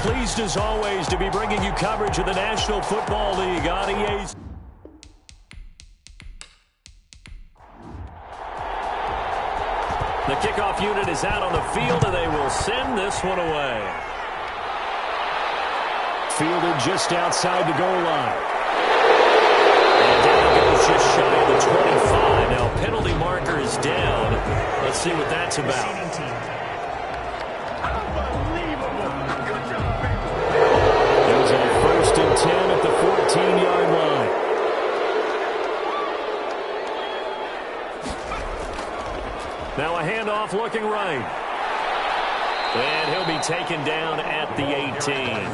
pleased as always to be bringing you coverage of the National Football League on EA. The kickoff unit is out on the field, and they will send this one away. Fielded just outside the goal line. And down goes just shy of the 25. Now, penalty marker is down. Let's see what that's about. It was a 1st and 10 at the 14-yard line. Now a handoff looking right. And he'll be taken down at the 18.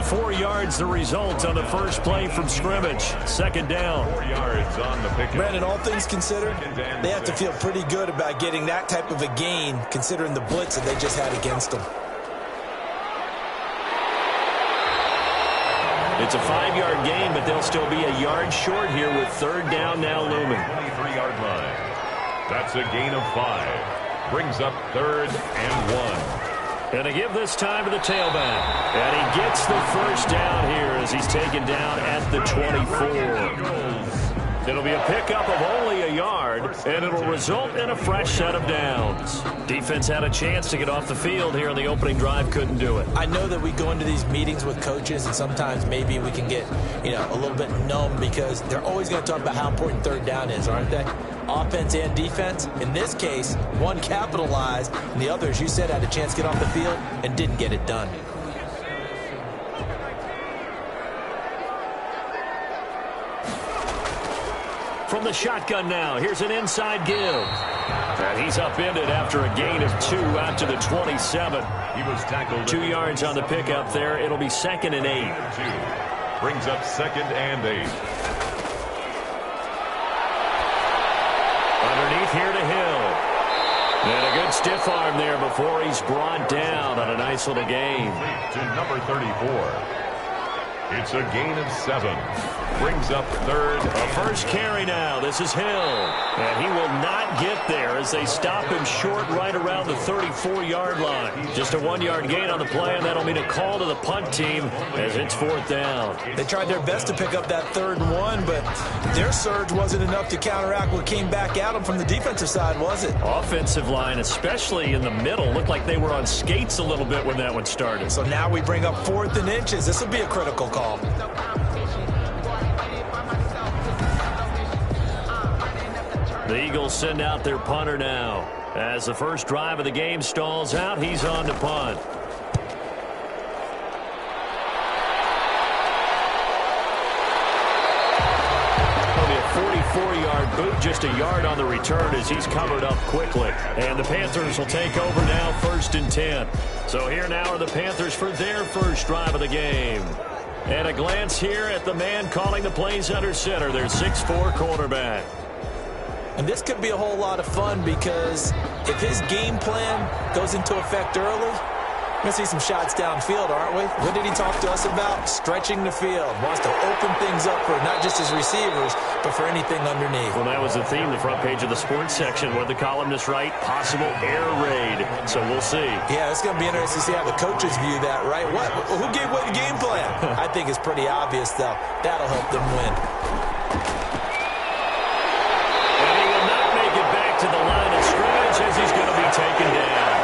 4 yards the result on the first play from scrimmage. 2nd down. 4 yards on the pick. Brandon, all things considered, they have to feel pretty good about getting that type of a gain considering the blitz that they just had against them. It's a 5-yard gain, but they'll still be a yard short here with 3rd down now looming. 23-yard line. That's a gain of 5. Brings up 3rd and 1. And to give this time to the tailback. And he gets the first down here as he's taken down at the 24. It'll be a pickup of only a yard, and it'll result in a fresh set of downs. Defense had a chance to get off the field here on the opening drive, couldn't do it. I know that we go into these meetings with coaches, and sometimes maybe we can get, a little bit numb because they're always going to talk about how important 3rd down is, aren't they? Offense and defense. In this case, one capitalized, and the other, as you said, had a chance to get off the field and didn't get it done. From the shotgun now, here's an inside give. And he's upended after a gain of 2 out to the 27. He was tackled. 2 yards on the pickup there. It'll be 2nd and 8. 2. Brings up 2nd and 8. Underneath here to Hill. And a good stiff arm there before he's brought down on a nice little gain. To number 34. It's a gain of 7. Brings up 3rd. A first carry now. This is Hill. And he will not get there as they stop him short right around the 34-yard line. Just a 1-yard gain on the play, and that'll mean a call to the punt team as it's 4th down. They tried their best to pick up that 3rd and 1, but their surge wasn't enough to counteract what came back at them from the defensive side, was it? Offensive line, especially in the middle, looked like they were on skates a little bit when that one started. So now we bring up 4th and inches. This will be a critical call. The Eagles send out their punter now. As the first drive of the game stalls out, he's on to punt. It'll be a 44-yard boot, just a yard on the return as he's covered up quickly. And the Panthers will take over now, 1st and 10. So here now are the Panthers for their first drive of the game. And a glance here at the man calling the plays under center, their 6'4" quarterback. And this could be a whole lot of fun because if his game plan goes into effect early, we're going to see some shots downfield, aren't we? What did he talk to us about? Stretching the field. Wants to open things up for not just his receivers, but for anything underneath. Well, that was the theme, the front page of the sports section. What the columnists write? Possible air raid. So we'll see. Yeah, it's going to be interesting to see how the coaches view that, right? Who gave away the game plan? I think it's pretty obvious, though. That'll help them win. To the line of scrimmage as he's going to be taken down.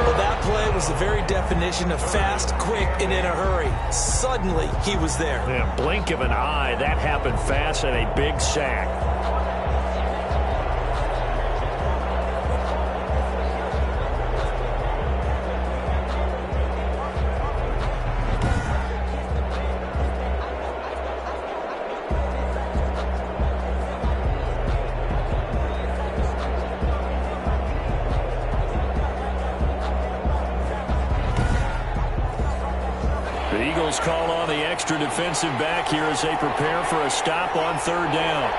Well, that play was the very definition of fast, quick, and in a hurry. Suddenly, he was there. Yeah, blink of an eye. That happened fast and a big sack. The Eagles call on the extra defensive back here as they prepare for a stop on 3rd down.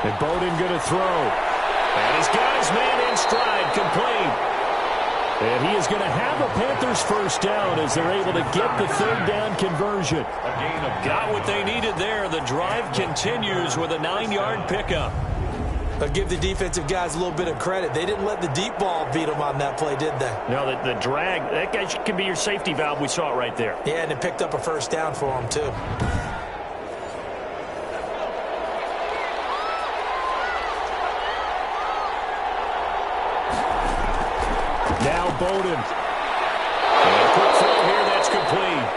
And Bowden going to throw. And he's got his man in stride, complete. And he is going to have a Panthers first down as they're able to get the 3rd down conversion. Got what they needed there. The drive continues with a 9-yard pickup. But give the defensive guys a little bit of credit. They didn't let the deep ball beat them on that play, did they? No, the drag, that guy can be your safety valve. We saw it right there. Yeah, and it picked up a first down for them, too. Now Bowden. And a quick throw here, that's complete.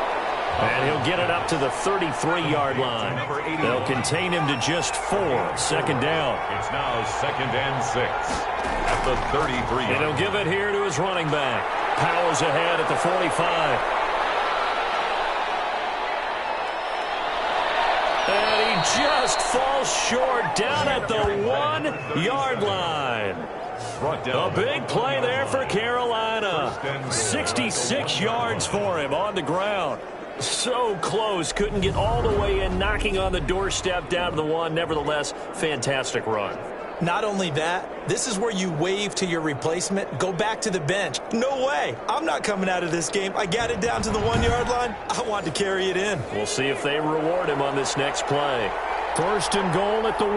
And he'll get it up to the 33-yard line. They'll contain him to just 4. Second down. It's now 2nd and 6 at the 33. And he'll give it here to his running back. Powers ahead at the 45. And he just falls short down at the 1-yard line. A big play there for Carolina. 66 yards for him on the ground. So close, couldn't get all the way in, knocking on the doorstep down to the 1. Nevertheless, fantastic run. Not only that, this is where you wave to your replacement, go back to the bench. No way. I'm not coming out of this game. I got it down to the 1-yard line. I want to carry it in. We'll see if they reward him on this next play. 1st and goal at the 1.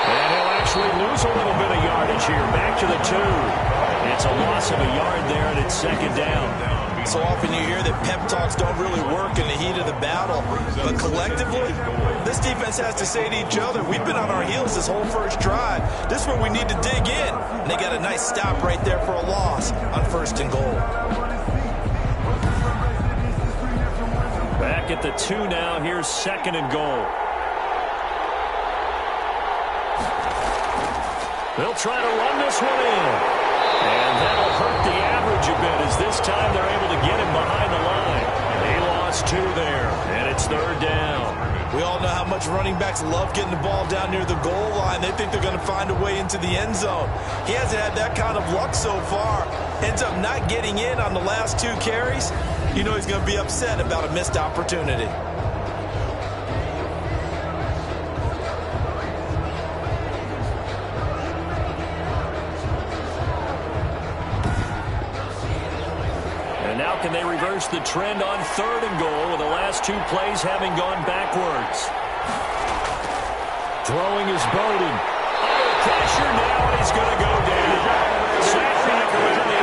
And he'll actually lose a little bit of yardage here. Back to the 2. It's a loss of a yard there, and it's 2nd down. So often you hear that pep talks don't really work in the heat of the battle. But collectively, this defense has to say to each other, we've been on our heels this whole first drive. This is where we need to dig in. And they got a nice stop right there for a loss on 1st and goal. Back at the 2 now. Here's 2nd and goal. They'll try to run this one in. And that'll hurt the average a bit as this time they're able to get him behind the line. They lost 2 there, and it's 3rd down. We all know how much running backs love getting the ball down near the goal line. They think they're going to find a way into the end zone. He hasn't had that kind of luck so far. Ends up not getting in on the last 2 carries. You know he's going to be upset about a missed opportunity. Can they reverse the trend on 3rd and goal with the last 2 plays having gone backwards? Throwing is Bowden. Under pressure now, and he's going to go down. Sack back around the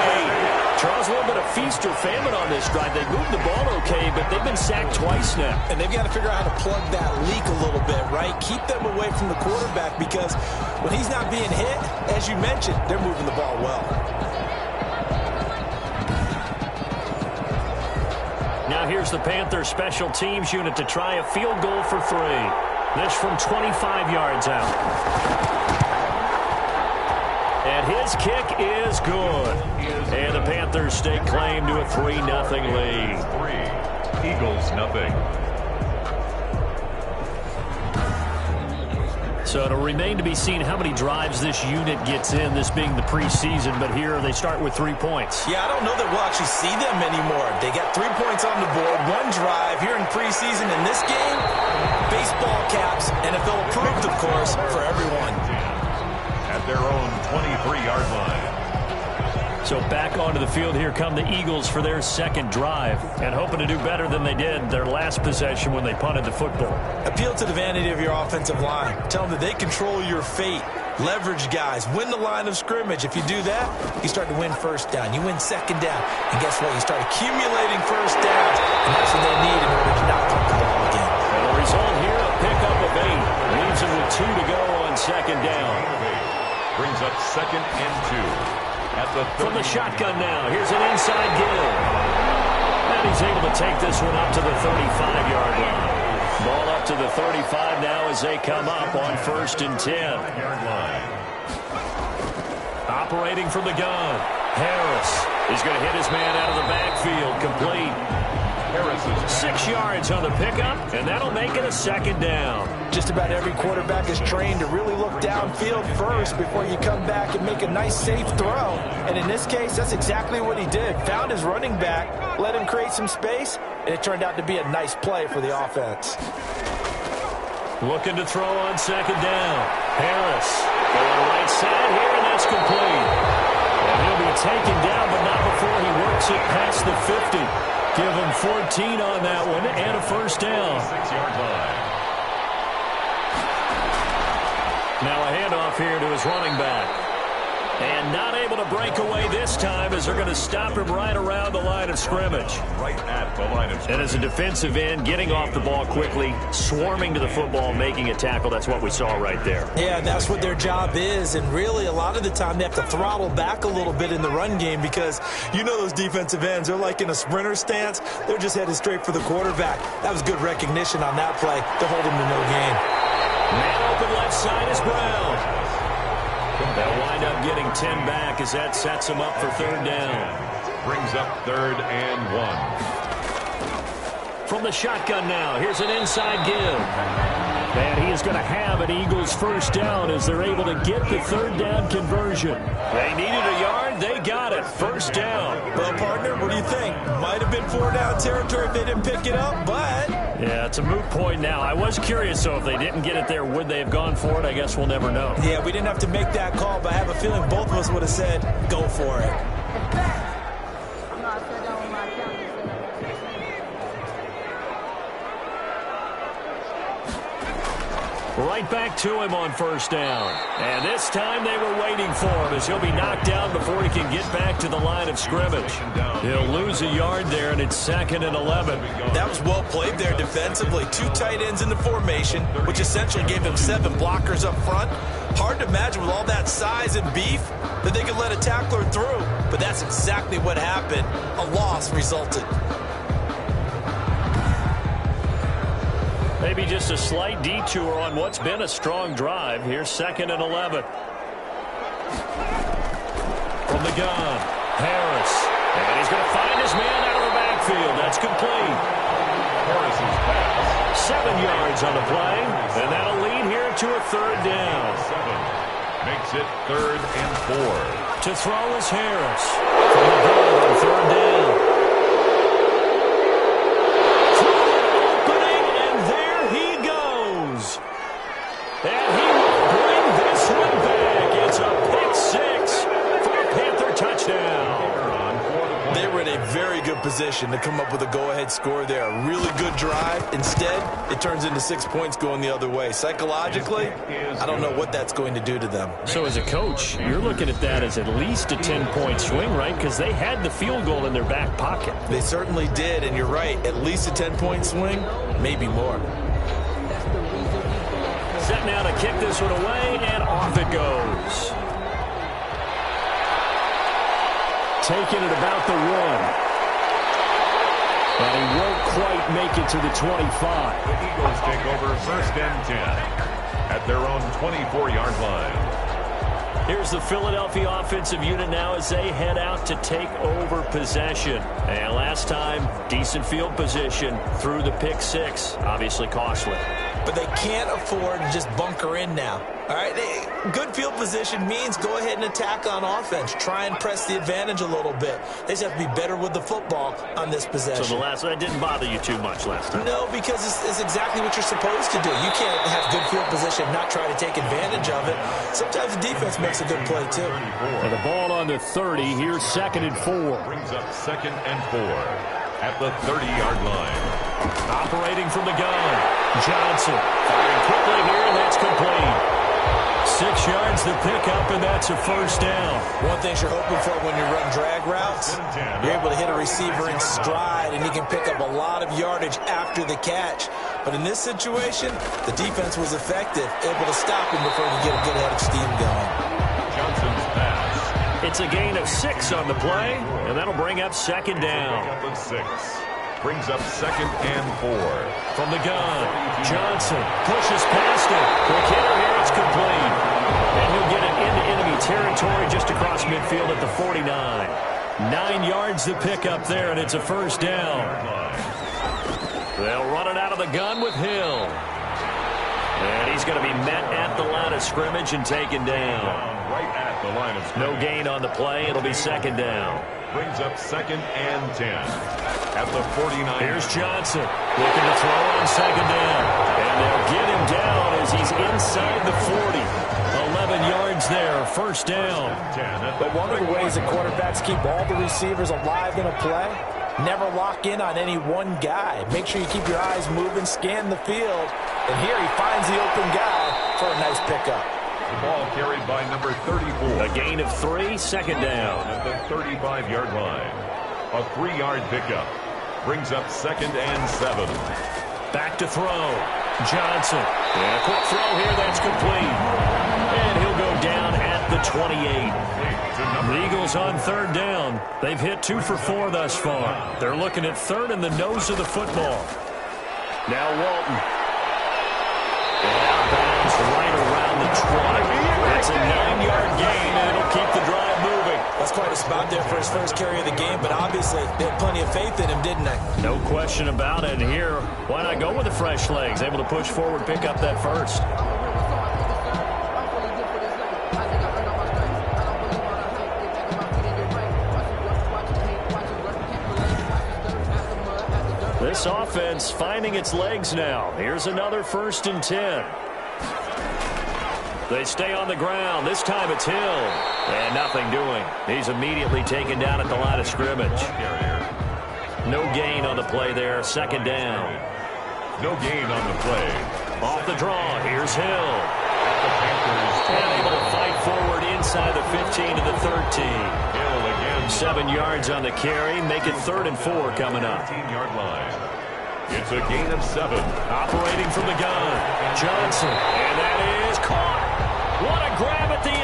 8. Charles, a little bit of feast or famine on this drive. They moved the ball okay, but they've been sacked twice now. And they've got to figure out how to plug that leak a little bit, right? Keep them away from the quarterback because when he's not being hit, as you mentioned, they're moving the ball well. Now here's the Panthers special teams unit to try a field goal for 3. This from 25 yards out. And his kick is good. And the Panthers stake claim to a 3-0 lead. 3. Eagles, nothing. So it'll remain to be seen how many drives this unit gets in, this being the preseason. But here they start with 3 points. Yeah, I don't know that we'll actually see them anymore. They got 3 points on the board, 1 drive here in preseason. In this game, baseball caps, NFL approved, of course, for everyone. At their own 23-yard line. So back onto the field here come the Eagles for their 2nd drive, and hoping to do better than they did their last possession when they punted the football. Appeal to the vanity of your offensive line. Tell them that they control your fate. Leverage guys. Win the line of scrimmage. If you do that, you start to win 1st down. You win 2nd down. And guess what? You start accumulating 1st downs, and that's what they need in order to not punt the ball again. And the result here, a pickup of 8. Leaves them with 2 to go on 2nd down. Brings up 2nd and 2. From the shotgun now, here's an inside give. And he's able to take this one up to the 35-yard line. Ball up to the 35 now as they come up on 1st and 10. Operating from the gun, Harris is going to hit his man out of the backfield, complete. 6 yards on the pickup, and that'll make it a 2nd down. Just about every quarterback is trained to really look downfield first before you come back and make a nice, safe throw. And in this case, that's exactly what he did. Found his running back, let him create some space, and it turned out to be a nice play for the offense. Looking to throw on 2nd down. Harris going right side here, and that's complete. And he'll be taken down, but not before he works it past the 50. Give him 14 on that one and a 1st down. 6-yard line. Now a handoff here to his running back. And not able to break away this time as they're going to stop him right around the line of scrimmage. Right at the line of scrimmage. And as a defensive end, getting off the ball quickly, swarming to the football, making a tackle, that's what we saw right there. Yeah, that's what their job is. And really, a lot of the time, they have to throttle back a little bit in the run game because you know those defensive ends, they're like in a sprinter stance. They're just headed straight for the quarterback. That was good recognition on that play to hold him to no gain. Man open left side is Brown. They'll wind up getting 10 back as that sets them up for third down. Brings up 3rd and 1. From the shotgun now, here's an inside give. And he is going to have an Eagles first down as they're able to get the third down conversion. They needed a yard. They got it. First down. Well, partner, what do you think? Might have been 4-down territory if they didn't pick it up, but... Yeah, it's a moot point now. I was curious, so if they didn't get it there, would they have gone for it? I guess we'll never know. Yeah, we didn't have to make that call, but I have a feeling both of us would have said, go for it. Right back to him on first down. And this time they were waiting for him as he'll be knocked down before he can get back to the line of scrimmage. He'll lose a yard there, and it's 2nd and 11. That was well played there defensively. 2 tight ends in the formation, which essentially gave him 7 blockers up front. Hard to imagine with all that size and beef that they could let a tackler through. But that's exactly what happened. A loss resulted. Maybe just a slight detour on what's been a strong drive. Here's 2nd and 11. From the gun, Harris. And he's going to find his man out of the backfield. That's complete. Harris's pass. 7 yards on the play. And that'll lead here to a third down. 7. Makes it 3rd and 4. To throw is Harris. From the gun on third down. And he will bring this one back. It's a pick 6 for a Panther touchdown. They were in a very good position to come up with a go-ahead score there. A really good drive. Instead, it turns into 6 points going the other way. Psychologically, I don't know what that's going to do to them. So as a coach, you're looking at that as at least a 10-point swing, right? Because they had the field goal in their back pocket. They certainly did, and you're right. At least a 10-point swing, maybe more. Set now to kick this one away, and off it goes. Taking it about the 1. And he won't quite make it to the 25. The Eagles take over 1st and 10 at their own 24-yard line. Here's the Philadelphia offensive unit now as they head out to take over possession. And last time, decent field position through the pick 6. Obviously costly. But they can't afford to just bunker in now. All right, good field position means go ahead and attack on offense. Try and press the advantage a little bit. They just have to be better with the football on this possession. So the last one didn't bother you too much last time? No, because it's exactly what you're supposed to do. You can't have good field position, not try to take advantage of it. Sometimes the defense makes a good play, too. And the ball on the 30. Here's 2nd and 4. Brings up 2nd and 4 at the 30-yard line. Operating from the gun. Johnson firing quickly here, and that's complete. 6 yards the pickup, and that's a first down. One thing you're hoping for when you run drag routes, you're able to hit a receiver in stride, and he can pick up a lot of yardage after the catch. But in this situation, the defense was effective, able to stop him before he could get a good head of steam going. Johnson's pass. It's a gain of 6 on the play, and that'll bring up 2nd down. Brings up 2nd and 4. From the gun, Johnson pushes past it. Quick hitter here, it's complete. And he'll get it into enemy territory just across midfield at the 49. 9 yards the pickup there, and it's a first down. They'll run it out of the gun with Hill. And he's going to be met at the line of scrimmage and taken down. Right at the line of scrimmage. No gain on the play. It'll be 2nd down. Brings up 2nd and 10 at the 49. Here's Johnson looking to throw on 2nd down. And they'll get him down as he's inside the 40. 11 yards there, first down. But one of the ways that quarterbacks keep all the receivers alive in a play, never lock in on any one guy. Make sure you keep your eyes moving, scan the field. And here he finds the open guy for a nice pickup. The ball carried by number 34. A gain of 3, second down. At the 35-yard line. A 3-yard pickup. Brings up 2nd and 7. Back to throw. Johnson. And a quick throw here. That's complete. And he'll go down at the 28. The Eagles on 3rd down. They've hit 2 for 4 thus far. They're looking at 3rd in the nose of the football. Now Walton. And outbounds right around the 20. That's a 9-yard gain, and it'll keep the drive moving. That's quite a spot there for his first carry of the game, but obviously they had plenty of faith in him, didn't they? No question about it. And here, why not go with the fresh legs? Able to push forward, pick up that first. This offense finding its legs now. Here's another 1st and 10. They stay on the ground. This time it's Hill. And nothing doing. He's immediately taken down at the line of scrimmage. No gain on the play there. 2nd down. No gain on the play. Off the draw. Here's Hill. And able to fight forward inside the 15 to the 13. Hill again. 7 yards on the carry. Make it 3rd and 4 coming up. 15-yard line. It's a gain of 7. Operating from the gun. Johnson. And that is caught. What a grab at the 8.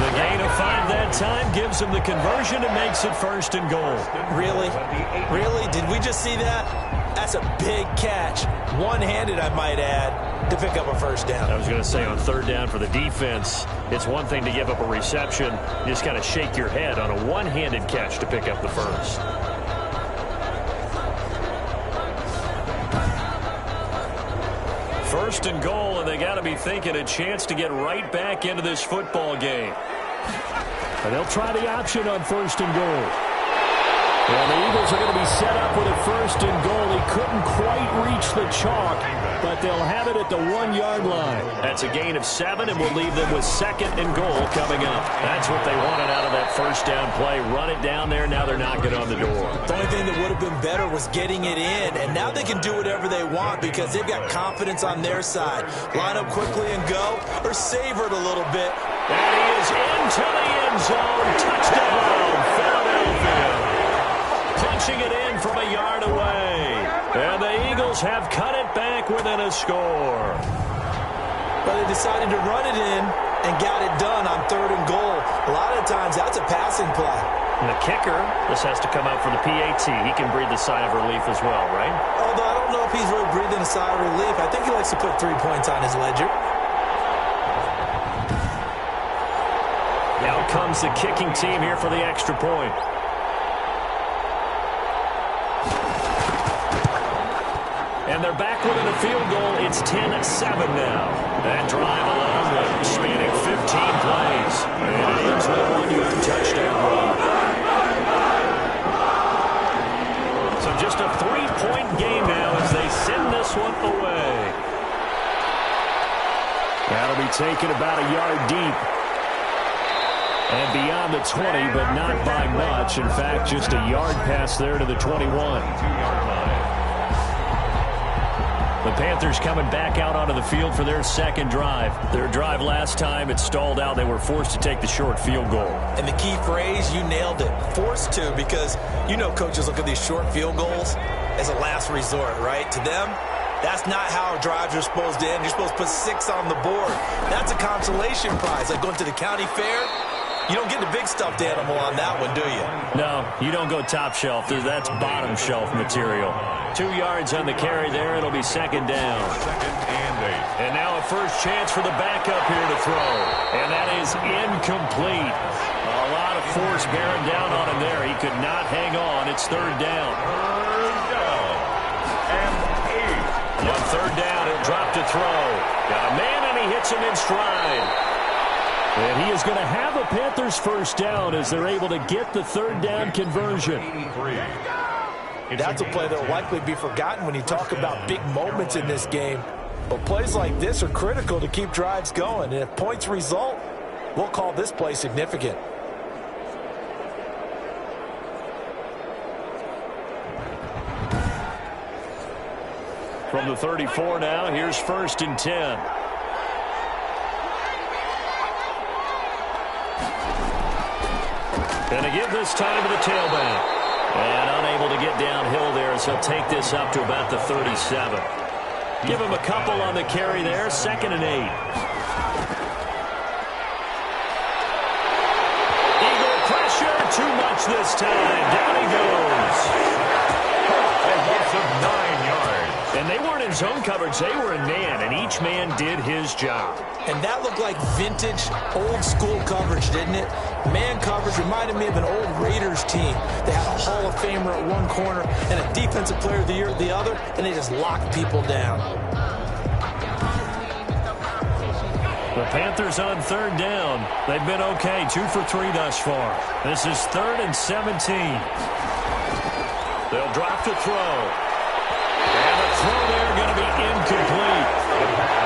The gain of 5 that time gives him the conversion and makes it 1st and goal. Really? Really? Did we just see that? That's a big catch. One-handed, I might add, to pick up a 1st down. I was going to say on 3rd down for the defense, it's one thing to give up a reception. You just kind of shake your head on a one-handed catch to pick up the 1st. First and goal, and they got to be thinking a chance to get right back into this football game. And they'll try the option on 1st and goal. And the Eagles are going to be set up with a 1st and goal. He couldn't quite reach the chalk, but they'll have it at the 1-yard line. That's a gain of 7, and we'll leave them with 2nd and goal coming up. That's what they wanted out of that 1st down play. Run it down there. Now they're knocking on the door. The only thing that would have been better was getting it in, and now they can do whatever they want because they've got confidence on their side. Line up quickly and go, or savor it a little bit. And he is into the end zone. Touchdown, Philadelphia. Punching it in from a yard away. And the Eagles have cut it back within a score. But they decided to run it in and got it done on 3rd and goal. A lot of times that's a passing play. And the kicker, this has to come out for the PAT. He can breathe a sigh of relief as well, right? Although I don't know if he's really breathing a sigh of relief. I think he likes to put 3 points on his ledger. Now comes the kicking team here for the extra point. And they're back within a field goal. It's 10-7 now. That drive along with spanning 15 plays. And it ends with a 1-yard touchdown run. So just a 3-point game now as they send this one away. That'll be taken about a yard deep. And beyond the 20, but not by much. In fact, just a yard pass there to the 21. 2-yard line. The Panthers coming back out onto the field for their 2nd drive. Their drive last time, it stalled out. They were forced to take the short field goal. And the key phrase, you nailed it. Forced to, because you know coaches look at these short field goals as a last resort, right? To them, that's not how drives are supposed to end. You're supposed to put 6 on the board. That's a consolation prize, like going to the county fair. You don't get the big stuffed animal on that one, do you? No, you don't go top shelf. That's bottom shelf material. 2 yards on the carry there. It'll be 2nd down. 2nd and 8. And now a first chance for the backup here to throw. And that is incomplete. A lot of force bearing down on him there. He could not hang on. It's 3rd down. 3rd down and 8. On 3rd down, he'll drop to throw. Got a man, and he hits him in stride. And he is going to have a Panthers 1st down as they're able to get the 3rd down conversion. 83. That's a play that will likely be forgotten when you talk about big moments in this game. But plays like this are critical to keep drives going. And if points result, we'll call this play significant. From the 34 now, here's 1st and 10. And they give this time to the tailback. And unable to get downhill there as he'll take this up to about the 37. Give him a couple on the carry there. 2nd and 8. Eagle pressure. Too much this time. Down he goes. A loss of 9 yards. And they weren't in zone coverage. They were in man, and each man did his job. And that looked like vintage, old-school coverage, didn't it? Man coverage reminded me of an old Raiders team. They had a Hall of Famer at one corner and a Defensive Player of the Year at the other, and they just locked people down. The Panthers on 3rd down. They've been okay, 2 for 3 thus far. This is 3rd and 17. They'll drop to throw. And the throw there going to be incomplete.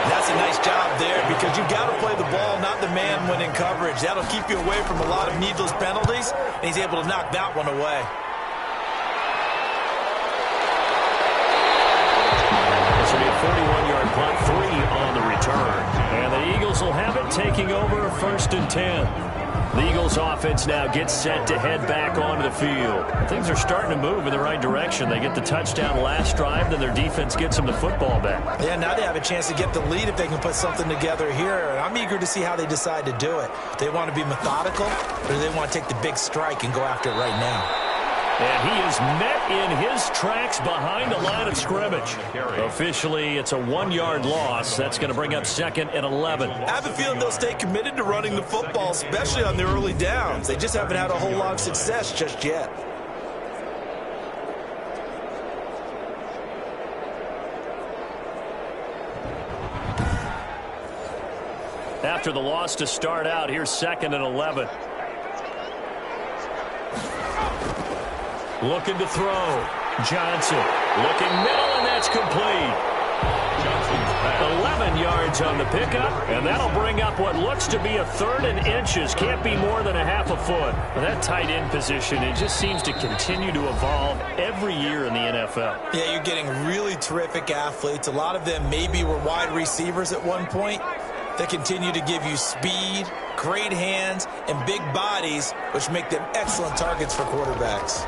That's a nice job there because you've got to play the ball, not the man when in coverage. That'll keep you away from a lot of needless penalties, and he's able to knock that one away. This will be a 41-yard punt, 3 on the return. And the Eagles will have it taking over 1st and 10. The Eagles offense now gets set to head back onto the field. Things are starting to move in the right direction. They get the touchdown last drive, then their defense gets them the football back. Yeah, now they have a chance to get the lead if they can put something together here. And I'm eager to see how they decide to do it. Do they want to be methodical, or do they want to take the big strike and go after it right now? And he is met in his tracks behind the line of scrimmage. Officially, it's a 1-yard loss. That's going to bring up 2nd and 11. I have a feeling they'll stay committed to running the football, especially on their early downs. They just haven't had a whole lot of success just yet. After the loss to start out, here's 2nd and 11. Looking to throw. Johnson looking middle, and that's complete. 11 yards on the pickup, and that'll bring up what looks to be a 3rd and inches. Can't be more than a half a foot. Well, that tight end position, it just seems to continue to evolve every year in the NFL. Yeah, you're getting really terrific athletes. A lot of them maybe were wide receivers at one point. They continue to give you speed, great hands, and big bodies, which make them excellent targets for quarterbacks.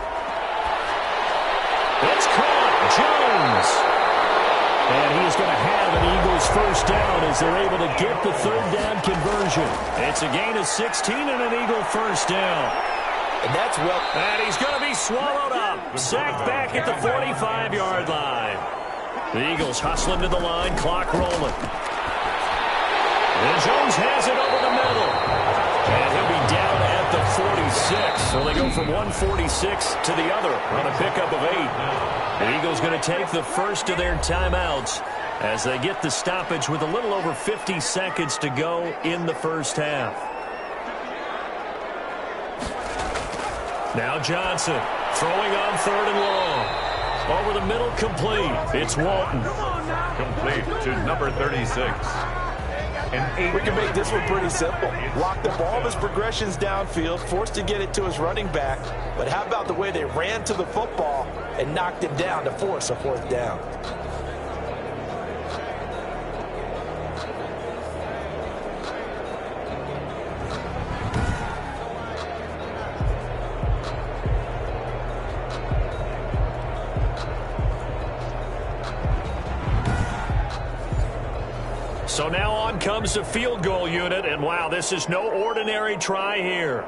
It's caught. Jones. And he's going to have an Eagles 1st down as they're able to get the 3rd down conversion. It's a gain of 16 and an Eagle 1st down. And that's well. And he's going to be swallowed up. Sacked back at the 45-yard line. The Eagles hustling to the line, clock rolling. And Jones has it over the middle. And he'll be down at the 46. So they go from 146 to the other on a pickup of 8. The Eagles going to take the first of their timeouts as they get the stoppage with a little over 50 seconds to go in the 1st half. Now Johnson throwing on 3rd and long. Over the middle, complete. It's Walton. Complete to number 36. We can make this one pretty simple. Locked up all of his progressions downfield, forced to get it to his running back. But how about the way they ran to the football and knocked him down to force a 4th down? So now on comes the field goal unit, and wow, this is no ordinary try here.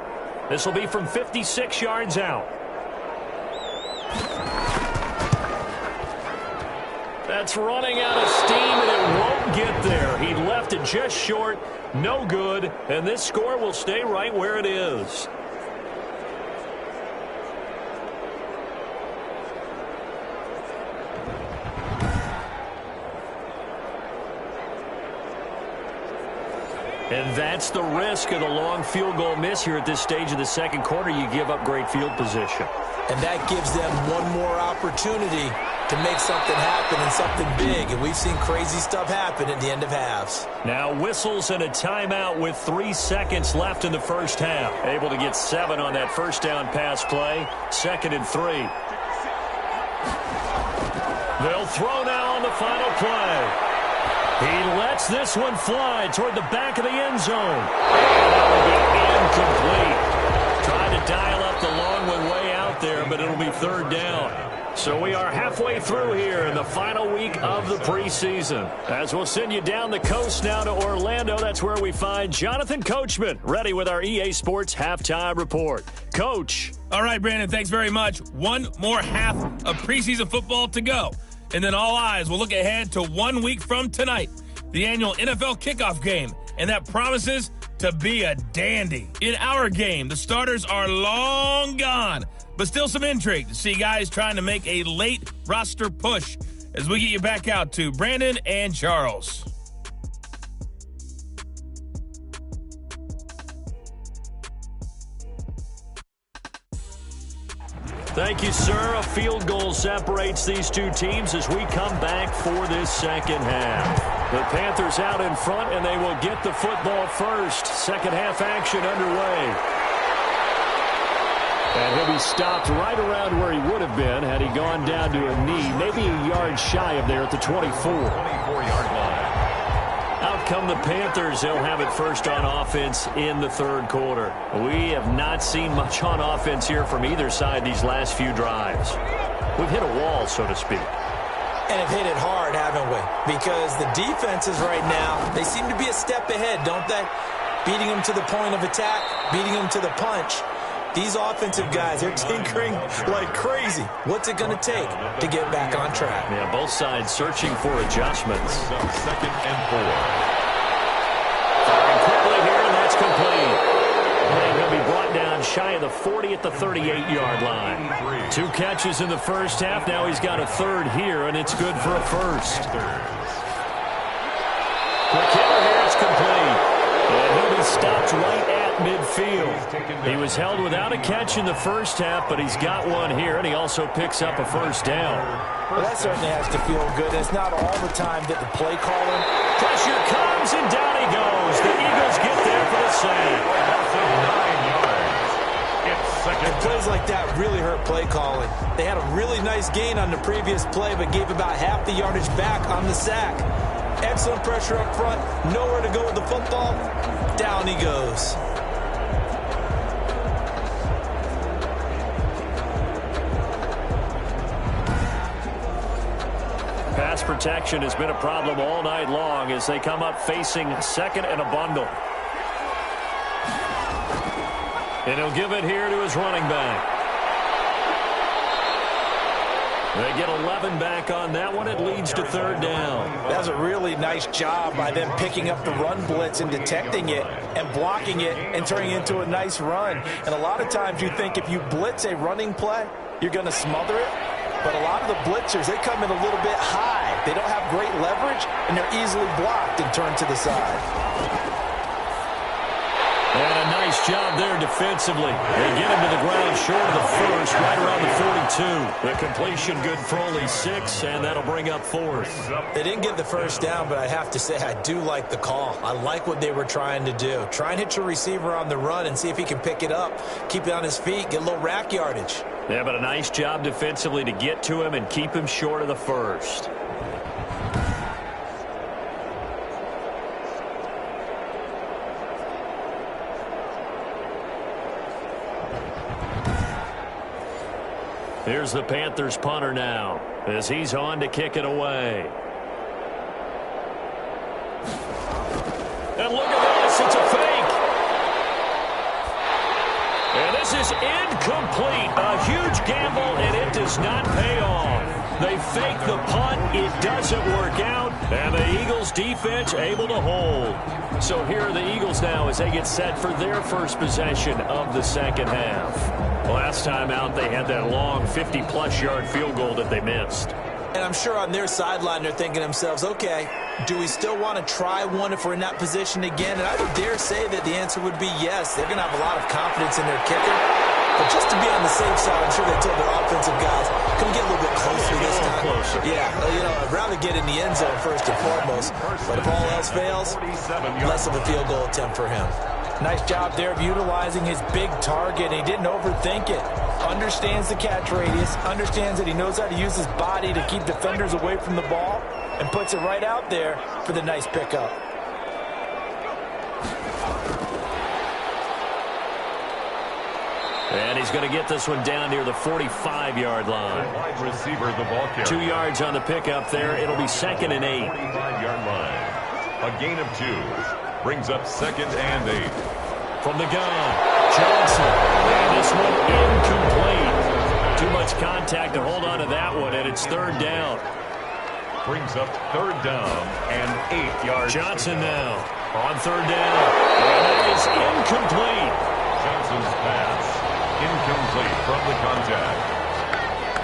This will be from 56 yards out. That's running out of steam, and it won't get there. He left it just short, no good, and this score will stay right where it is. And that's the risk of the long field goal miss here at this stage of the 2nd quarter. You give up great field position. And that gives them one more opportunity to make something happen and something big. And we've seen crazy stuff happen at the end of halves. Now whistles and a timeout with 3 seconds left in the 1st half. Able to get 7 on that 1st down pass play. 2nd and 3. They'll throw now on the final play. He lets this one fly toward the back of the end zone. That will be incomplete. Tried to dial up the long one way out there, but it'll be third down. So we are halfway through here in the final week of the preseason. As we'll send you down the coast now to Orlando, that's where we find Jonathan Coachman, ready with our EA Sports Halftime Report. Coach. All right, Brandon, thanks very much. One more half of preseason football to go. And then all eyes will look ahead to 1 week from tonight, the annual NFL kickoff game. And that promises to be a dandy. In our game, the starters are long gone, but still some intrigue to see guys trying to make a late roster push as we get you back out to Brandon and Charles. Thank you, sir. A field goal separates these two teams as we come back for this second half. The Panthers out in front, and they will get the football first. Second half action underway. And he'll be stopped right around where he would have been had he gone down to a knee, maybe a yard shy of there at the 24. 24-yard line. Out come the Panthers. They'll have it first on offense in the third quarter. We have not seen much on offense here from either side these last few drives. We've hit a wall, so to speak. And have hit it hard, haven't we? Because the defenses right now, they seem to be a step ahead, don't they? Beating them to the point of attack, beating them to the punch. These offensive guys, they're tinkering like crazy. What's it going to take to get back on track? Yeah, both sides searching for adjustments. Second and 4. Firing quickly here, and that's complete. And he'll be brought down shy of the 40 at the 38-yard line. 2 catches in the first half. Now he's got a third here, and it's good for a first. Quick hitter here, it's complete. And he'll be stopped right at midfield. He was held without a catch in the first half, but he's got one here, and he also picks up a first down. Well, that certainly has to feel good. It's not all the time that the play calling. Pressure comes, and down he goes. The Eagles get there for the sack. 9 yards. It's second. And plays like that really hurt play calling. They had a really nice gain on the previous play, but gave about half the yardage back on the sack. Excellent pressure up front. Nowhere to go with the football. Down he goes. Pass protection has been a problem all night long as they come up facing second and a bundle. And he'll give it here to his running back. They get 11 back on that one. It leads to third down. That was a really nice job by them picking up the run blitz and detecting it and blocking it and turning it into a nice run. And a lot of times you think if you blitz a running play, you're going to smother it. But a lot of the blitzers, they come in a little bit high. They don't have great leverage, and they're easily blocked and turned to the side. And a nice job there defensively. They get him to the ground short of the first, right around the 42. The completion good for only 6, and that'll bring up fourth. They didn't get the first down, but I have to say I do like the call. I like what they were trying to do. Try and hit your receiver on the run and see if he can pick it up. Keep it on his feet, get a little rack yardage. Yeah, but a nice job defensively to get to him and keep him short of the first. Here's the Panthers punter now as he's on to kick it away. And look at this, it's a fake. And this is incomplete. A huge gamble, and it does not pay off. They fake the punt. It doesn't work out. And the Eagles defense able to hold. So here are the Eagles now as they get set for their first possession of the second half. Last time out, they had that long 50-plus yard field goal that they missed. And I'm sure on their sideline they're thinking to themselves, okay, do we still want to try one if we're in that position again? And I would dare say that the answer would be yes. They're going to have a lot of confidence in their kicker. But just to be on the safe side, I'm sure they told their offensive guys, can we get a little bit closer this time? Closer. Yeah, you know, I'd rather get in the end zone first and foremost. But if all else fails, less of a field goal attempt for him. Nice job there of utilizing his big target. He didn't overthink it. Understands the catch radius. Understands that he knows how to use his body to keep defenders away from the ball. And puts it right out there for the nice pickup. And he's going to get this one down near the 45-yard line. Wide receiver, the ball carrier. 2 yards on the pickup there. It'll be 2nd and 8. 45-yard line. A gain of 2. Brings up 2nd and 8. From the gun, Johnson. And this one incomplete. Too much contact to hold on to that one, and it's 3rd down. Brings up 3rd down and 8 yards. Johnson now on 3rd down. And that is incomplete. Johnson's pass incomplete from the contact.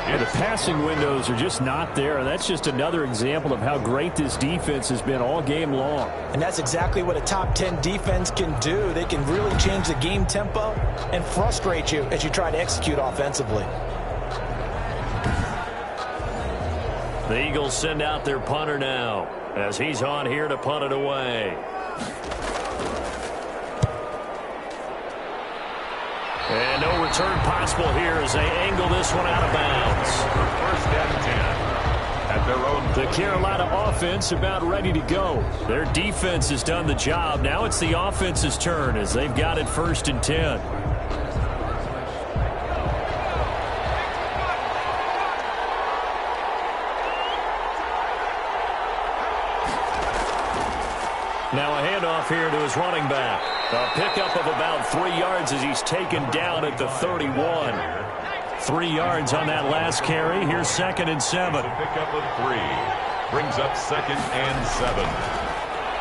Yeah, the passing windows are just not there. That's just another example of how great this defense has been all game long. And that's exactly what a top 10 defense can do. They can really change the game tempo and frustrate you as you try to execute offensively. The Eagles send out their punter now as he's on here to punt it away. And no return possible here as they angle this one out of bounds. 1st and 10 at their own. The Carolina offense about ready to go. Their defense has done the job. Now it's the offense's turn as they've got it 1st and 10. Now a handoff here to his running back. A pickup of about 3 yards as he's taken down at the 31. 3 yards on that last carry. Here's 2nd and 7. A pickup of 3. Brings up 2nd and 7.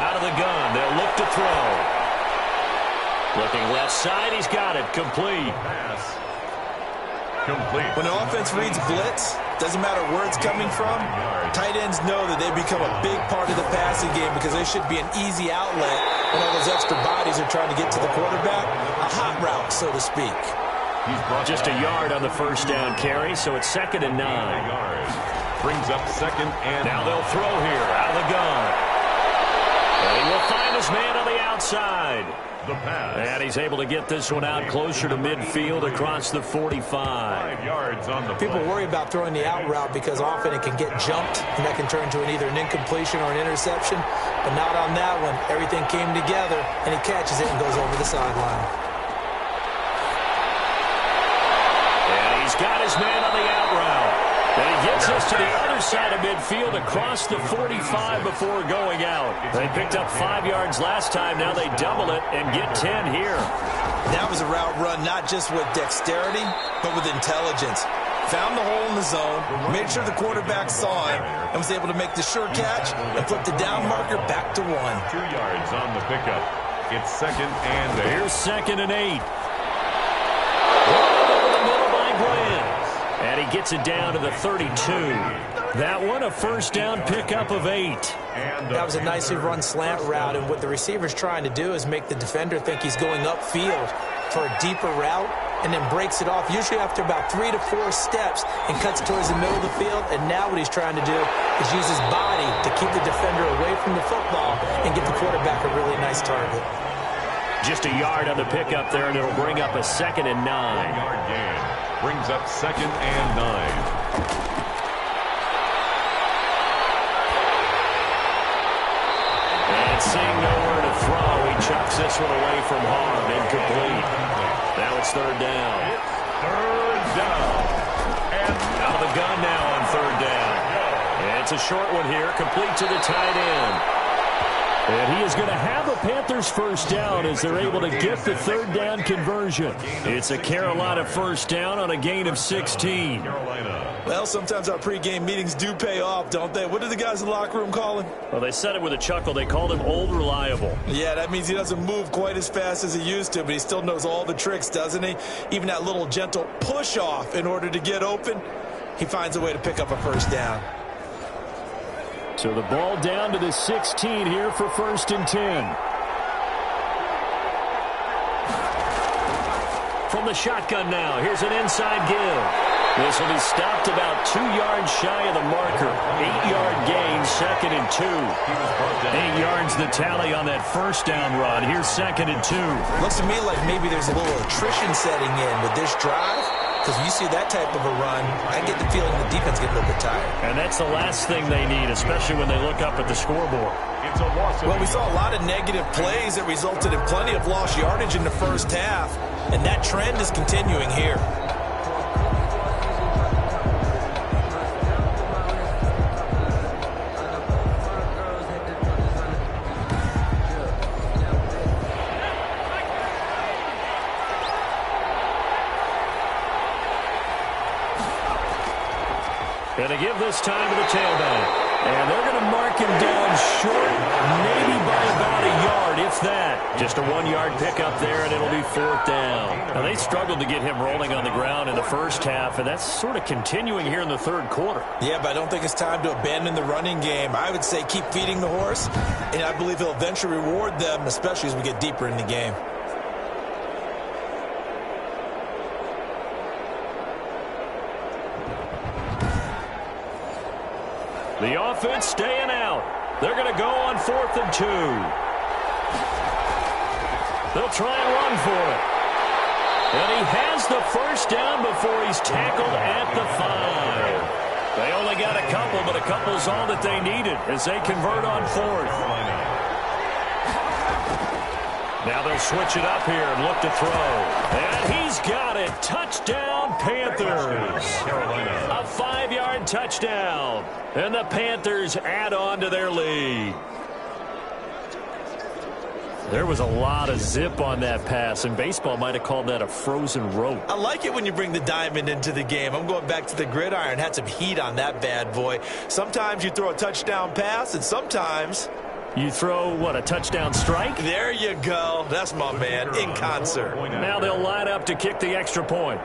Out of the gun. They'll look to throw. Looking left side. He's got it. Complete. Pass. Complete. When the offense reads blitz, doesn't matter where it's coming from, tight ends know that they become a big part of the passing game because they should be an easy outlet when all those extra bodies are trying to get to the quarterback. A hot route, so to speak. Just a yard on the 1st down carry, so it's 2nd and 9. Brings up 2nd and now they'll throw here out of the gun. And he will find his man on the outside. The pass. And he's able to get this one out closer to midfield across the 45. 5 yards on the play. People worry about throwing the out route because often it can get jumped, and that can turn into either an incompletion or an interception. But not on that one. Everything came together, and he catches it and goes over the sideline. And he's got his man on the out route. And he gets us to the other side of midfield across the 45 before going out. They picked up 5 yards last time. Now they double it and get 10 here. That was a route run not just with dexterity, but with intelligence. Found the hole in the zone, made sure the quarterback saw him, and was able to make the sure catch and flip the down marker back to 1. 2 yards on the pickup. It's 2nd and 8. Here's 2nd and 8. And he gets it down to the 32. That one, a 1st down pickup of 8. That was a nicely run slant route, and what the receiver's trying to do is make the defender think he's going upfield for a deeper route, and then breaks it off, usually after about 3 to 4 steps, and cuts towards the middle of the field. And now what he's trying to do is use his body to keep the defender away from the football and give the quarterback a really nice target. Just a yard on the pickup there, and it'll bring up a 2nd and 9. 1-yard gain. Brings up 2nd and 9. And seeing nowhere to throw, he chucks this one away from harm. Incomplete. Now it's 3rd down. Third down. And out of the gun now on 3rd down. And it's a short one here, complete to the tight end. And he is going to have a Panthers 1st down as they're able to get the 3rd down conversion. It's a Carolina 1st down on a gain of 16. Well, sometimes our pregame meetings do pay off, don't they? What did the guys in the locker room call him? Well, they said it with a chuckle. They called him Old Reliable. Yeah, that means he doesn't move quite as fast as he used to, but he still knows all the tricks, doesn't he? Even that little gentle push-off in order to get open, he finds a way to pick up a 1st down. So the ball down to the 16 here for 1st and 10. From the shotgun now, here's an inside give. This will be stopped about 2 yards shy of the marker. 8-yard gain, 2nd and 2. 8 yards the tally on that 1st down run. Here's 2nd and 2. Looks to me like maybe there's a little attrition setting in with this drive. Because when you see that type of a run, I get the feeling the defense gets a little bit tired. And that's the last thing they need, especially when they look up at the scoreboard. It's a loss. Well, we saw a lot of negative plays that resulted in plenty of lost yardage in the 1st half. and that trend is continuing here. Going to give this time to the tailback. And they're going to mark him down short, maybe by about a yard, if that. Just a 1-yard pickup there, and it'll be 4th down. Now, they struggled to get him rolling on the ground in the first half, and that's sort of continuing here in the third quarter. Yeah, but I don't think it's time to abandon the running game. I would say keep feeding the horse, and I believe he'll eventually reward them, especially as we get deeper in the game. The offense staying out. They're going to go on 4th and 2. They'll try and run for it. And he has the first down before he's tackled at the 5. They only got a couple, but a couple's all that they needed as they convert on 4th. Now they'll switch it up here and look to throw. And he's got it. Touchdown, Panthers. A 5-yard touchdown. And the Panthers add on to their lead. There was a lot of zip on that pass, and baseball might have called that a frozen rope. I like it when you bring the diamond into the game. I'm going back to the gridiron. Had some heat on that bad boy. Sometimes you throw a touchdown pass, and sometimes you throw, what, a touchdown strike? There you go. That's my man, in concert. Now they'll line up to kick the extra point.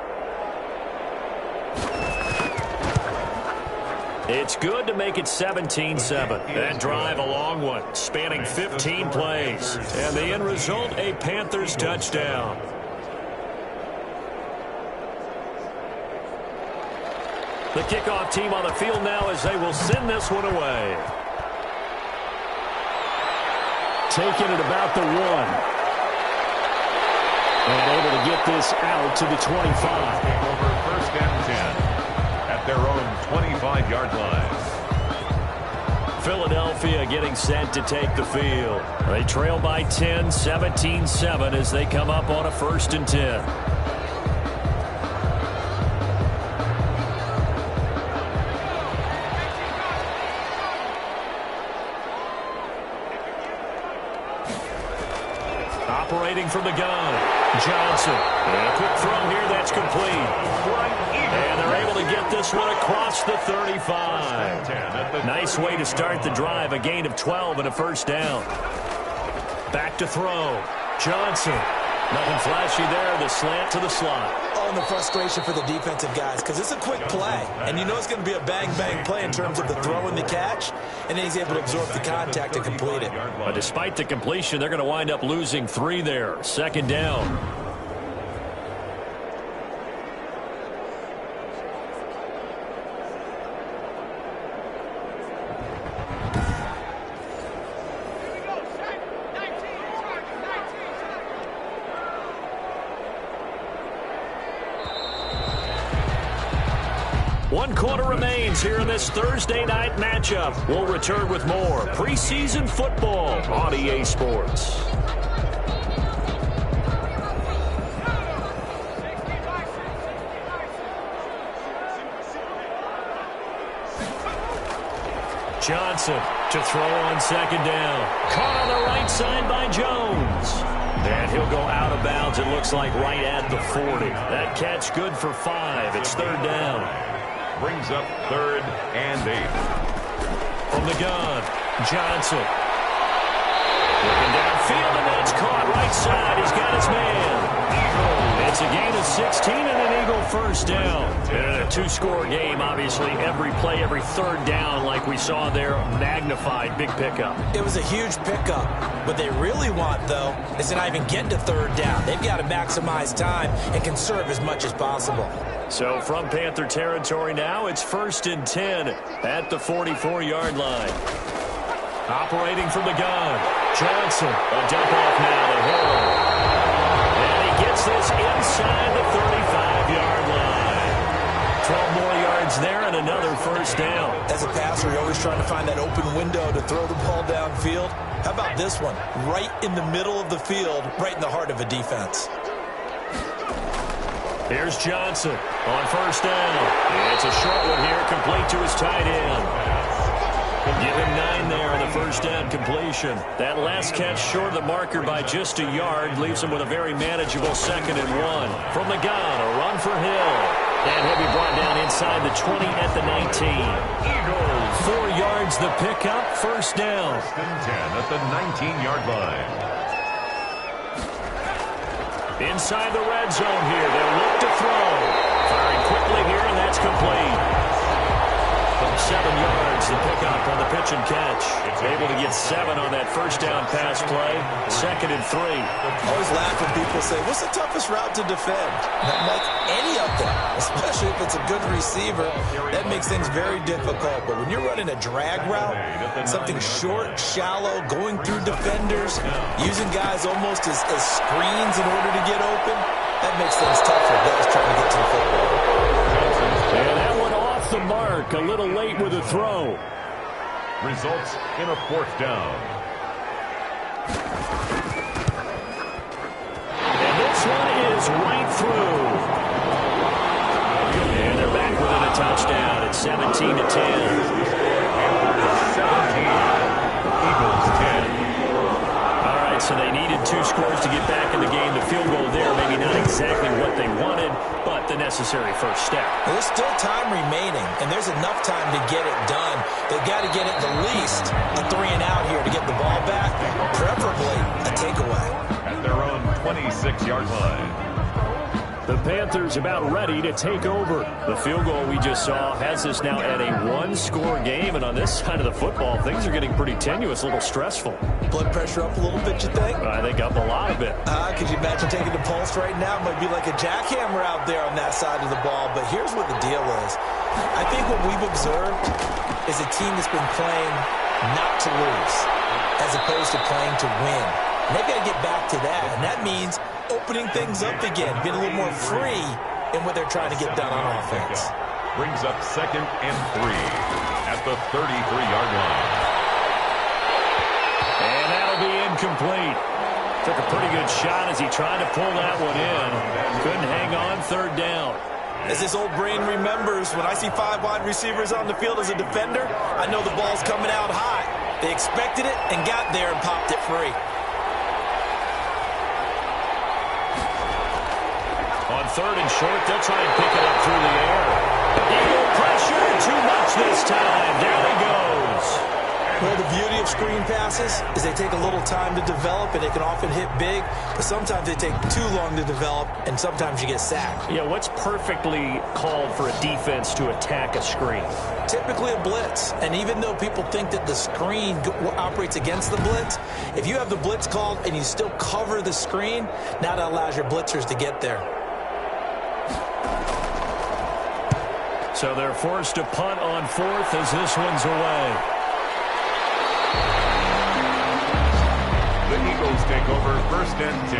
It's good to make it 17-7. That drive a long one, spanning 15 plays. And the end result, a Panthers touchdown. The kickoff team on the field now as they will send this one away. Taking it about the 1. And able to get this out to the 25. Over 1st and 10 at their own 25-yard line. Philadelphia getting set to take the field. They trail by 10, 17-7 as they come up on a 1st and 10. Operating from the gun, Johnson. And a quick throw here that's complete. And they're able to get this one across the 35. Nice way to start the drive, a gain of 12 and a 1st down. Back to throw, Johnson. Nothing flashy there, the slant to the slot. Oh, and the frustration for the defensive guys, because it's a quick play. And you know it's going to be a bang-bang play in terms of the throw and the catch, and then he's able to absorb the contact and complete it. But despite the completion, they're going to wind up losing 3 there. 2nd down. One quarter remains here in this Thursday night matchup. We'll return with more preseason football on EA Sports. Johnson to throw on 2nd down. Caught on the right side by Jones. And he'll go out of bounds, it looks like, right at the 40. That catch good for 5. It's 3rd down. Brings up 3rd and 8. From the gun, Johnson. Looking downfield, and that's caught right side. He's got his man. It's a gain of 16 and an Eagle 1st down. And a 2-score game, obviously. Every play, every 3rd down, like we saw there, magnified. Big pickup. It was a huge pickup. What they really want, though, is to not even get to 3rd down. They've got to maximize time and conserve as much as possible. So from Panther territory now, it's 1st and 10 at the 44-yard line. Operating from the gun, Johnson. A dump off now to Hill. And he gets this inside the 35-yard line. 12 more yards there and another 1st down. As a passer, you're always trying to find that open window to throw the ball downfield. How about this one? Right in the middle of the field, right in the heart of a defense. Here's Johnson on first down. It's a short one here, complete to his tight end. Give him 9 there on the first down completion. That last catch short of the marker by just a yard leaves him with a very manageable 2nd and 1. From the gun, a run for Hill. And he'll be brought down inside the 20 at the 19. Eagles, 4 yards the pickup, first down. 1st and 10 at the 19-yard line. Inside the red zone here, they'll look to throw. Firing quickly here, and that's complete. From 7 yards, the pickup on the pitch and catch. It's able to get 7 on that first down pass play. 2nd and 3. Always laugh when people say, what's the toughest route to defend? Not like any of them, especially if it's a good receiver. That makes things very difficult. But when you're running a drag route, something short, shallow, going through defenders, using guys almost as screens in order to get open, that makes things tough for guys trying to get to the football. And that one off the mark, a little late with a throw. Results in a 4th down. And this one is right through. And they're back within a touchdown at 17 to 10. 17. Eagles 10. All right, so they needed 2 scores to get back in the game. The field goal there, maybe not exactly what they wanted, but the necessary first step. There's still time remaining, and there's enough time to get it done. They've got to get at the least a 3 and out here to get the ball back, preferably a takeaway. At their own 26-yard line. The Panthers about ready to take over. The field goal we just saw has us now at a 1-score game, and on this side of the football, things are getting pretty tenuous, a little stressful. Blood pressure up a little bit, you think? I think up a lot of it. Could you imagine taking the pulse right now? It might be like a jackhammer out there on that side of the ball, but here's what the deal is. I think what we've observed is a team that's been playing not to lose as opposed to playing to win. And they've got to get back to that, and that means opening things up again, being a little more free in what they're trying to get done on offense. Brings up 2nd and 3 at the 33-yard line. And that'll be incomplete. Took a pretty good shot as he tried to pull that one in. Couldn't hang on, 3rd down. As this old brain remembers, when I see 5 wide receivers on the field as a defender, I know the ball's coming out high. They expected it and got there and popped it free. On 3rd and short, they'll try and pick it up through the air. Eagle pressure, too much this time. There he goes. Well, the beauty of screen passes is they take a little time to develop, and they can often hit big, but sometimes they take too long to develop, and sometimes you get sacked. Yeah, what's perfectly called for a defense to attack a screen? Typically a blitz, and even though people think that the screen operates against the blitz, if you have the blitz called and you still cover the screen, now that allows your blitzers to get there. So they're forced to punt on 4th as this one's away. The Eagles take over 1st and 10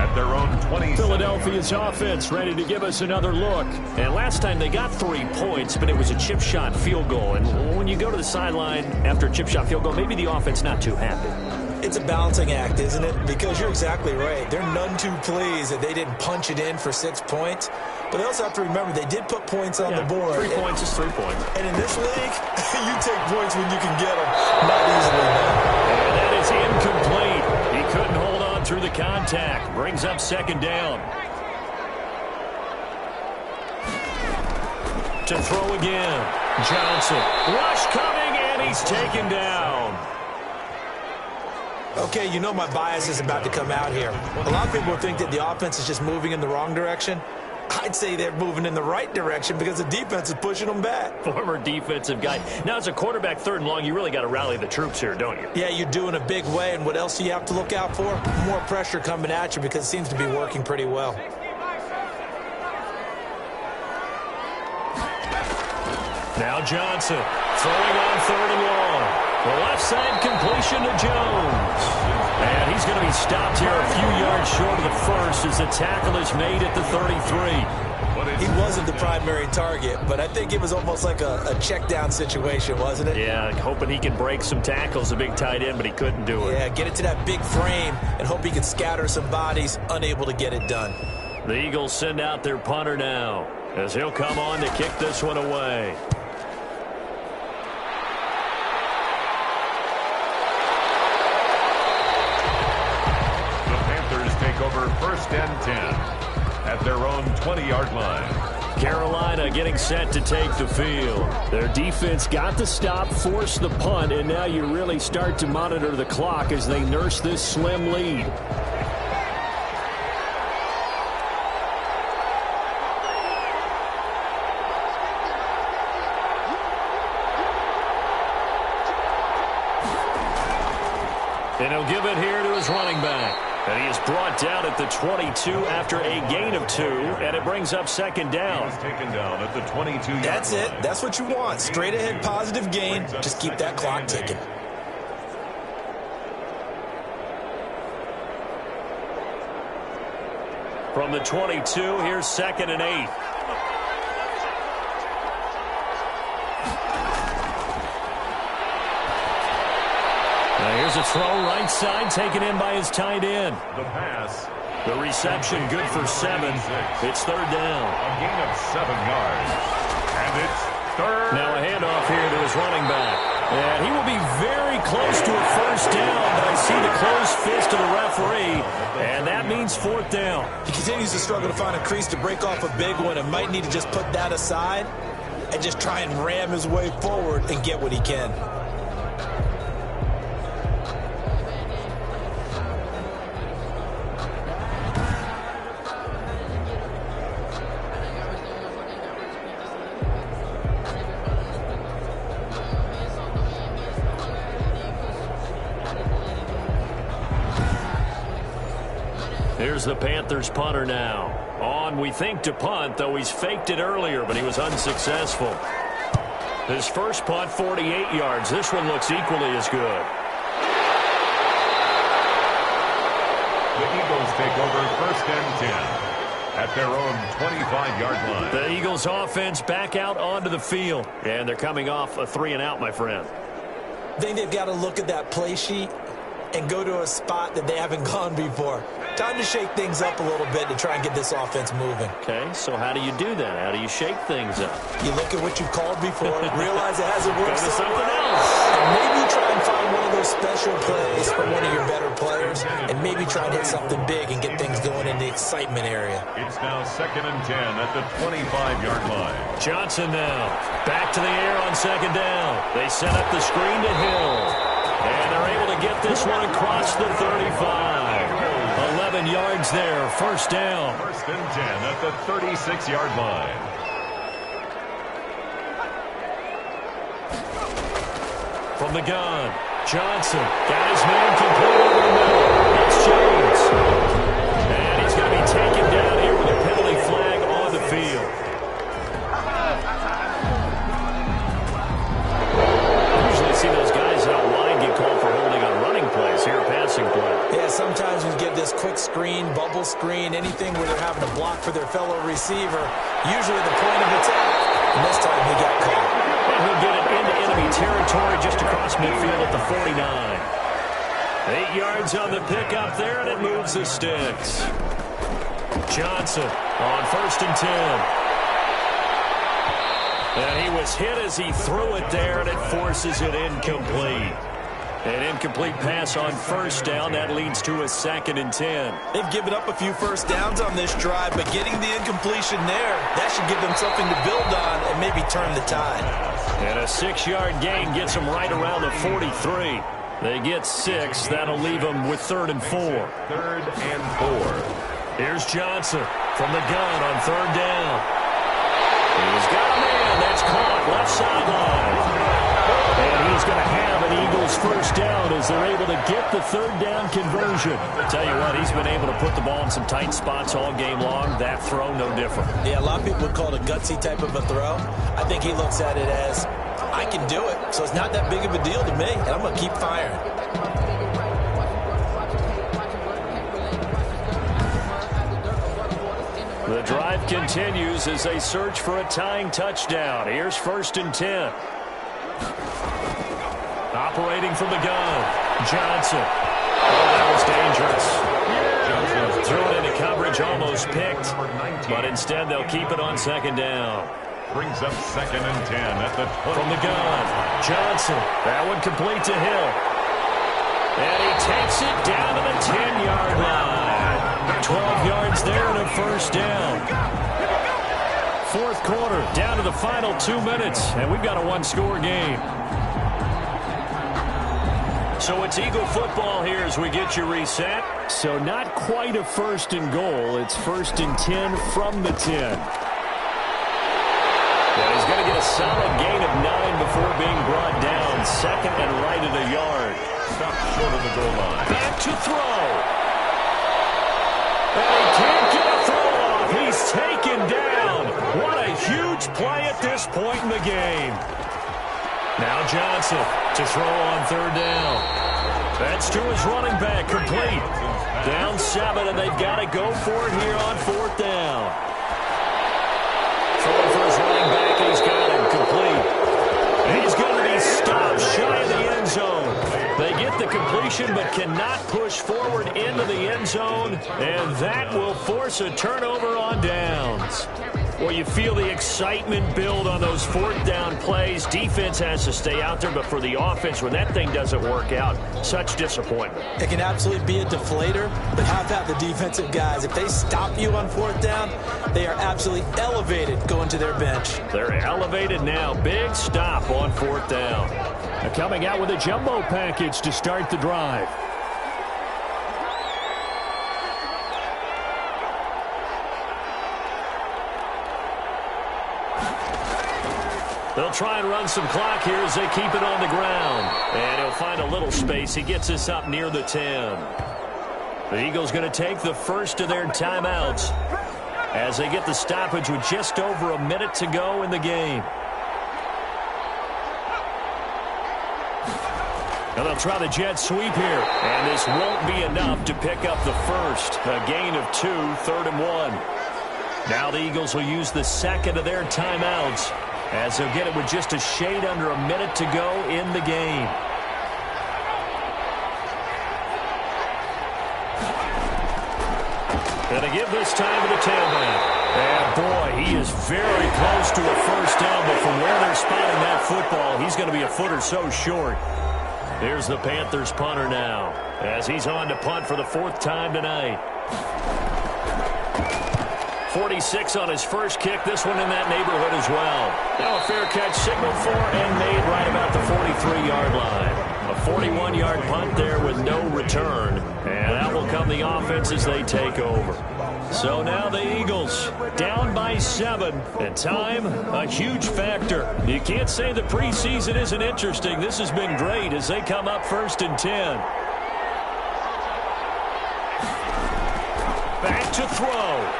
at their own 20. Philadelphia's offense ready to give us another look. And last time they got 3 points, but it was a chip shot field goal. And when you go to the sideline after a chip shot field goal, maybe the offense not too happy. It's a balancing act, isn't it? Because you're exactly right. They're none too pleased that they didn't punch it in for 6 points. But they also have to remember they did put points on the board. 3 points is 3 points. And in this league, you take points when you can get them. Not easily done. And that is incomplete. He couldn't hold on through the contact. Brings up 2nd down. To throw again. Johnson. Rush coming, and he's taken down. Okay, you know my bias is about to come out here. A lot of people think that the offense is just moving in the wrong direction. I'd say they're moving in the right direction because the defense is pushing them back. Former defensive guy. Now, as a quarterback 3rd and long, you really got to rally the troops here, don't you? Yeah, you do in a big way. And what else do you have to look out for? More pressure coming at you because it seems to be working pretty well. Now Johnson throwing on 3rd and long. The left side completion to Jones. And he's going to be stopped here a few yards short of the first as the tackle is made at the 33. He wasn't the primary target, but I think it was almost like a check down situation, wasn't it? Yeah, hoping he can break some tackles, a big tight end, but he couldn't do it. Yeah, get it to that big frame and hope he can scatter some bodies, unable to get it done. The Eagles send out their punter now, as he'll come on to kick this one away. The Panthers take over 1st and 10 at their own 20-yard line. Carolina getting set to take the field. Their defense got the stop, forced the punt, and now you really start to monitor the clock as they nurse this slim lead. And he'll give it here to his running back. And he is brought down at the 22 after a gain of 2, and it brings up 2nd down. He's taken down at the 22-yard line. That's it. That's what you want. Straight ahead positive gain. Just keep that clock ticking. From the 22, here's 2nd and 8. Now here's a throw right side taken in by his tight end. The pass. The reception good for 7. It's 3rd down. A gain of 7 yards. And it's 3rd. Now a handoff here to his running back. And he will be very close to a 1st down, but I see the closed fist of the referee, and that means 4th down. He continues to struggle to find a crease to break off a big one and might need to just put that aside and just try and ram his way forward and get what he can. Here's the Panthers punter now. On, we think, to punt, though he's faked it earlier, but he was unsuccessful. His first punt, 48 yards. This one looks equally as good. The Eagles take over 1st and 10 at their own 25-yard line. The Eagles offense back out onto the field, and they're coming off a 3-and-out, my friend. I think they've got to look at that play sheet and go to a spot that they haven't gone before. Time to shake things up a little bit to try and get this offense moving. Okay, so how do you do that? How do you shake things up? You look at what you've called before, realize it hasn't worked Go to so something well, else. and maybe try and find one of those special plays from one of your better players, and maybe try and hit something big and get things going in the excitement area. It's now 2nd and 10 at the 25-yard line. Johnson now. Back to the air on 2nd down. They set up the screen to Hill. And they're able to get this one across the 35. 11 yards there, 1st down. 1st and 10 at the 36-yard line. From the gun, Johnson got his man complete over the middle. It's James. And he's going to be taken down here with a penalty flag on the field. Usually see those guys out wide get called for holding on running plays. Here, passing play. Yeah, sometimes we get this quick screen, bubble screen, anything where they're having to block for their fellow receiver, usually the point of attack. And this time he got caught. And he'll get it into enemy territory just across midfield at the 49. 8 yards on the pickup there, and it moves the sticks. Johnson on 1st and 10. And he was hit as he threw it there, and it forces it incomplete. An incomplete pass on 1st down. That leads to a 2nd and 10. They've given up a few 1st downs on this drive, but getting the incompletion there, that should give them something to build on and maybe turn the tide. And a 6-yard gain gets them right around the 43. They get 6. That'll leave them with 3rd and 4. 3rd and 4. Here's Johnson from the gun on 3rd down. He's got a man. That's caught left sideline. And he's going to have an Eagles 1st down as they're able to get the 3rd down conversion. Tell you what, he's been able to put the ball in some tight spots all game long. That throw, no different. Yeah, a lot of people would call it a gutsy type of a throw. I think he looks at it as, I can do it, so it's not that big of a deal to me, and I'm going to keep firing. The drive continues as they search for a tying touchdown. Here's 1st and 10. Operating from the gun, Johnson. Oh, that was dangerous. Threw it into coverage, almost picked, but instead they'll keep it on second down. Brings up 2nd and 10 at the 20. From the gun, Johnson. That one complete to Hill. And he takes it down to the 10-yard line. 12 yards there and a first down. Fourth quarter, down to the final 2 minutes, and we've got a one-score game. So it's Eagle football here as we get you reset. So not quite a 1st and goal. It's 1st and 10 from the 10. Well, he's going to get a solid gain of 9 before being brought down. 2nd and right at a yard. Stop short of the goal line. Back to throw. And he can't get a throw off. He's taken down. What a huge play at this point in the game. Now Johnson to throw on 3rd down. That's to his running back, complete. Down 7, and they've got to go for it here on 4th down. Throwing for his running back, and he's got him complete. And he's going to be stopped shy of the end zone. They get the completion, but cannot push forward into the end zone, and that will force a turnover on downs. Well, you feel the excitement build on those 4th down plays. Defense has to stay out there, but for the offense, when that thing doesn't work out, such disappointment. It can absolutely be a deflator, but how about the defensive guys? If they stop you on 4th down, they are absolutely elevated going to their bench. They're elevated now. Big stop on 4th down. They're coming out with a jumbo package to start the drive. They'll try and run some clock here as they keep it on the ground. And he'll find a little space. He gets us up near the 10. The Eagles going to take the first of their timeouts as they get the stoppage with just over a minute to go in the game. And they'll try the jet sweep here. And this won't be enough to pick up the first. A gain of 2, 3rd and 1. Now the Eagles will use the second of their timeouts, as they'll get it with just a shade under a minute to go in the game. Gonna give this time to the tailback. And boy, he is very close to a first down, but from where they're spotting that football, he's going to be a foot or so short. Here's the Panthers punter now, as he's on to punt for the 4th time tonight. 46 on his first kick. This one in that neighborhood as well. Now a fair catch signaled for and made right about the 43-yard line. A 41-yard punt there with no return. And that will come the offense as they take over. So now the Eagles down by 7. And time, a huge factor. You can't say the preseason isn't interesting. This has been great as they come up 1st and 10. Back to throw.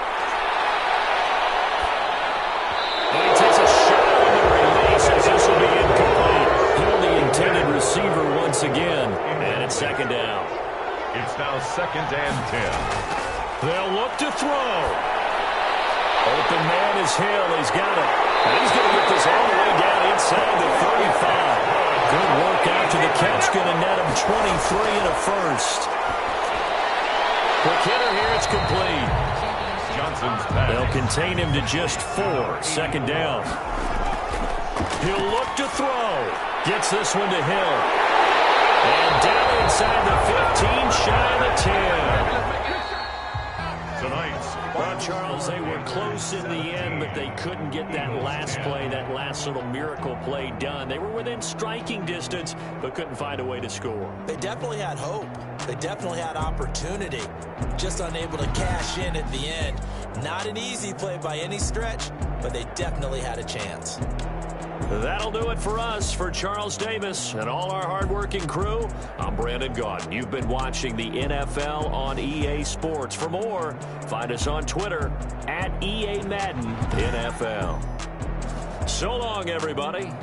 And he takes a shot on the release as this will be incomplete. Hill, the intended receiver once again. And it's 2nd down. It's now 2nd and 10. They'll look to throw. Open man is Hill. He's got it. And he's going to get this all the way down inside the 35. Good work after the catch. Going to net him 23 and a first. Quick hitter here. It's complete. They'll contain him to just 4. 2nd down. He'll look to throw. Gets this one to Hill. And down inside the 15, shy of the 10. Tonight's Well, Charles, they were close in the end, but they couldn't get that last play, that last little miracle play done. They were within striking distance, but couldn't find a way to score. They definitely had hope. They definitely had opportunity. Just unable to cash in at the end. Not an easy play by any stretch, but they definitely had a chance. That'll do it for us. For Charles Davis and all our hardworking crew, I'm Brandon Gaudin. You've been watching the NFL on EA Sports. For more, find us on Twitter @EA Madden NFL. So long, everybody.